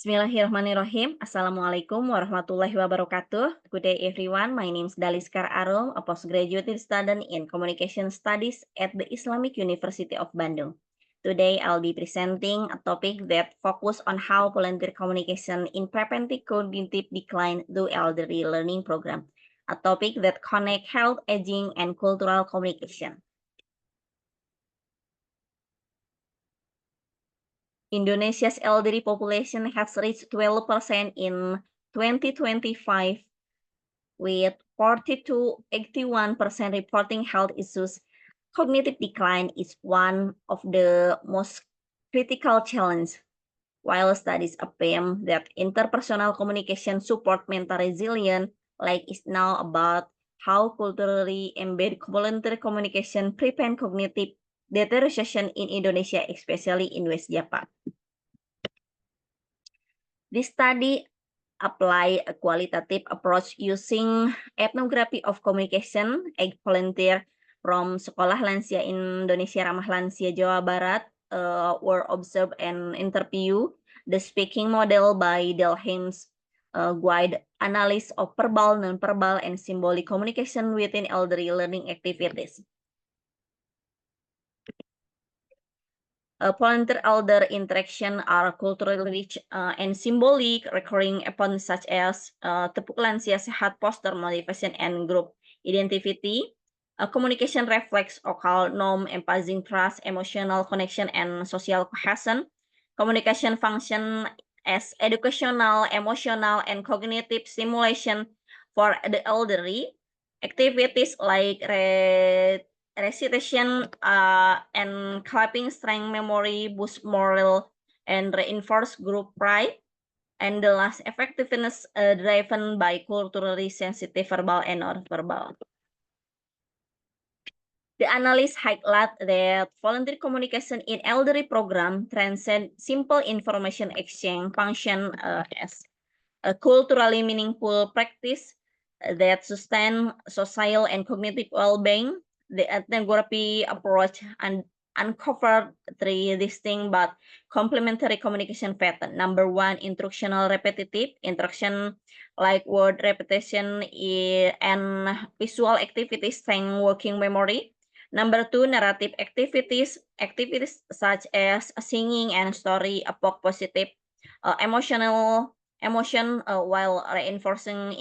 Bismillahirrahmanirrahim. Assalamualaikum warahmatullahi wabarakatuh. Good day everyone. My name is Daliskar Arum, a postgraduate student in Communication Studies at the Islamic University of Bandung. Today I'll be presenting a topic that focus on how volunteer communication in preventing cognitive decline through elderly learning program, a topic that connect health, aging, and cultural communication. Indonesia's elderly population has reached 12% in 2025, with 40 to 81% reporting health issues. Cognitive decline is one of the most critical challenges, while studies affirm that interpersonal communication support mental resilience, like is now about how culturally embedded voluntary communication prevent cognitive deterioration in Indonesia, especially in West Java. This study apply a qualitative approach using ethnography of communication volunteer from Sekolah Lansia Indonesia Ramah Lansia Jawa Barat were observed and interview the speaking model by Delheim's guide analysis of verbal, non-verbal, and symbolic communication within elderly learning activities. Volunteer elder interaction are culturally rich and symbolic, recurring upon such as tepuk lansia sehat, poster motivation, and group identity. Communication reflects occult norm, emphasizing trust, emotional connection, and social cohesion. Communication function as educational, emotional, and cognitive stimulation for the elderly. Activities like recitation and clapping strength memory, boost moral, and reinforce group pride. And the last, effectiveness driven by culturally sensitive verbal and non-verbal. The analysts highlight that volunteer communication in elderly program transcend simple information exchange function as a culturally meaningful practice that sustain social and cognitive well-being. The ethnography approach uncovered three distinct but complementary communication pattern. Number one, instructional repetitive instruction like word repetition and visual activities strengthen working memory. Number two, narrative activities such as singing and story evoke positive emotion while reinforcing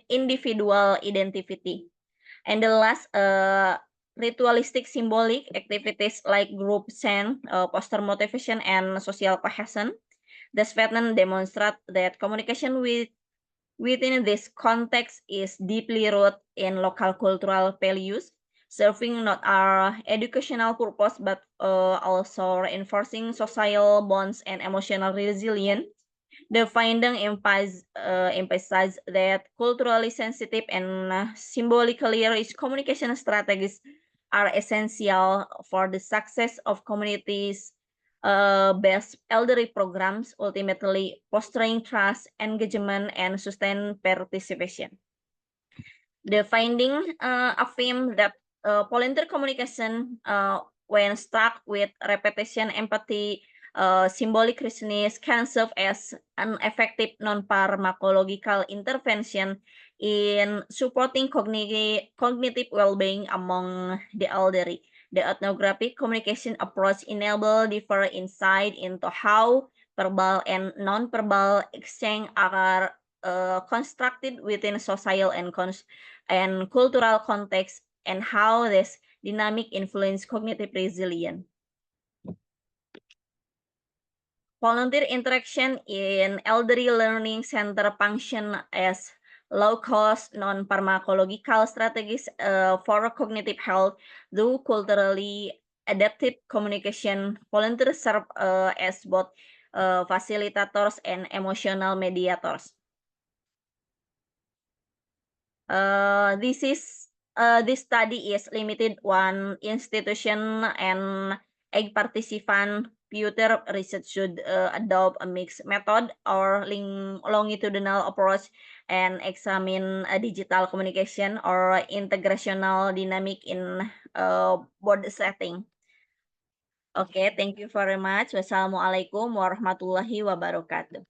individual identity. And the last, ritualistic symbolic activities like group sense, poster motivation, and social cohesion. This pattern demonstrate that communication within this context is deeply rooted in local cultural values, serving not our educational purpose but also reinforcing social bonds and emotional resilience. The finding emphasize that culturally sensitive and symbolically rich communication strategies are essential for the success of communities based elderly programs, ultimately fostering trust, engagement, and sustained participation. The finding affirm that volunteer communication, when struck with repetition, empathy, symbolic reasoning, can serve as an effective non-pharmacological intervention in supporting cognitive well-being among the elderly. The ethnographic communication approach enable deeper insight into how verbal and non-verbal exchange are constructed within social and cultural context, and how this dynamic influence cognitive resilience. Volunteer interaction in elderly learning center function as low-cost, non-pharmacological strategies for cognitive health through culturally adaptive communication. Volunteers serve as both facilitators and emotional mediators. This study is limited one institution and a participant. Future research should adopt a mixed method or longitudinal approach and examine digital communication or integrational dynamic in both setting. Oke, thank you very much. Wassalamualaikum warahmatullahi wabarakatuh.